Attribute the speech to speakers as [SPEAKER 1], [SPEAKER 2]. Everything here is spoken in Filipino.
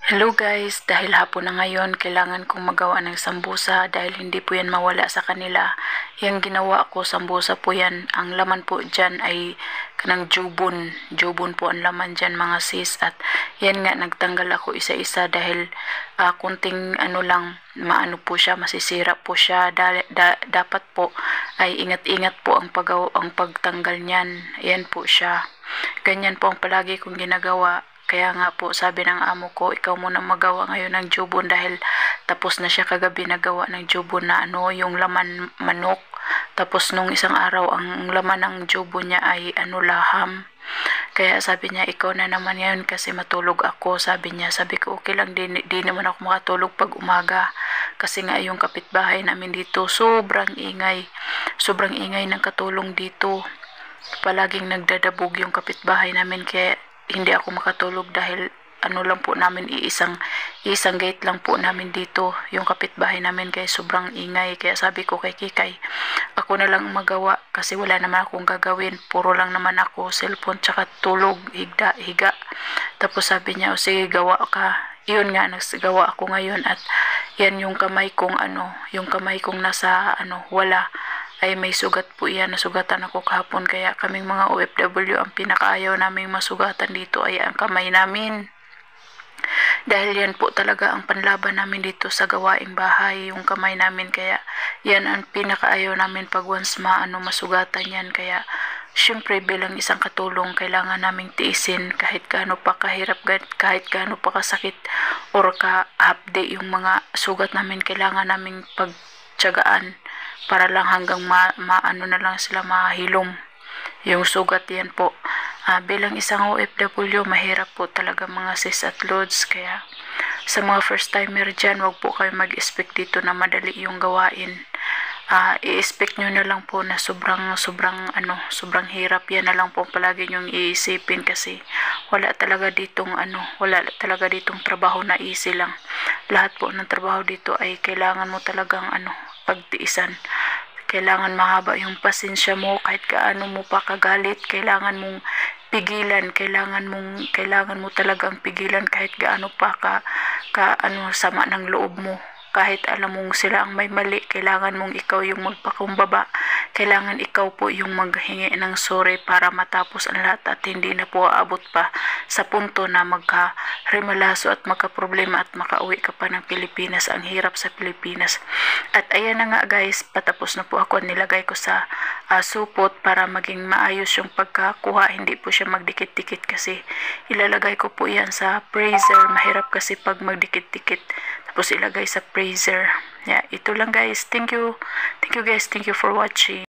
[SPEAKER 1] Hello guys, dahil hapon na ngayon, kailangan kong magawa ng sambusa dahil hindi po yan mawala sa kanila. Yung ginawa ko, sambusa po yan. Ang laman po dyan ay kanang jubon. Jubon po ang laman dyan mga sis. At yan nga, nagtanggal ako isa-isa dahil kunting lang, maano po siya, masisira po siya. Dapat po ay ingat-ingat po ang pagtanggal niyan. Yan po siya. Ganyan po ang palagi kong ginagawa. Kaya nga po sabi ng amo ko, ikaw muna magawa ngayon ng jubon dahil tapos na siya kagabi nagawa ng jubon na yung laman manok. Tapos nung isang araw ang laman ng jubon niya ay laham. Kaya sabi niya, ikaw na naman ngayon kasi matulog ako. Sabi niya, sabi ko okay lang, di naman ako makatulog pag umaga. Kasi nga yung kapitbahay namin dito, sobrang ingay. Sobrang ingay ng katulong dito. Palaging nagdadabog yung kapitbahay namin kaya hindi ako makatulog dahil lang po namin isang gate lang po namin dito yung kapitbahay namin kaya sobrang ingay. Kaya sabi ko kay Kikay, ako na lang magawa kasi wala naman akong gagawin, puro lang naman ako cellphone tsaka tulog, higa. Tapos sabi niya, o sige gawa ka. Yun nga, nagsigawa ako ngayon at yan yung kamay kong yung kamay kong nasa wala ay may sugat po yan. Nasugatan ako kahapon kaya kaming mga OFW ang pinakaayaw naming masugatan dito ay ang kamay namin. Dahil yan po talaga ang panlaban namin dito sa gawaing bahay, yung kamay namin. Kaya yan ang pinakaayaw namin pag once masugatan yan. Kaya syempre bilang isang katulong kailangan naming tiisin kahit gaano pa kahirap, kahit gaano pa kasakit or ka-update yung mga sugat namin, kailangan naming pagtiyagaan para lang hanggang na lang sila mahilom yung sugat. Yan po. Bilang isang OFW, mahirap po talaga mga sis at lods. Kaya sa mga first timer dyan, wag po kayo mag-expect dito na madali yung gawain. I-expect nyo na lang po na sobrang hirap. Yan na lang po palagi nyong iisipin kasi wala talaga ditong trabaho na easy lang. Lahat po ng trabaho dito ay kailangan mo talagang pagtiisan. Kailangan mahaba yung pasensya mo kahit kaano mo pa kagalit, kailangan mong pigilan, kailangan mo talagang pigilan kahit gaano pa sama ng loob mo. Kahit alam mong sila ang may mali, kailangan mong ikaw yung magpakumbaba. Kailangan ikaw po yung maghingi ng sorry para matapos ang lahat at hindi na po aabot pa sa punto na magka-remalaso at magka-problema at makauwi ka pa ng Pilipinas. Ang hirap sa Pilipinas. At ayan na nga guys, patapos na po ako. Nilagay ko sa supot para maging maayos yung pagkakuha. Hindi po siya magdikit-dikit kasi ilalagay ko po yan sa freezer. Mahirap kasi pag magdikit-dikit. Tapos ilagay sa freezer. Yeah, ito lang guys. Thank you. Thank you guys. Thank you for watching.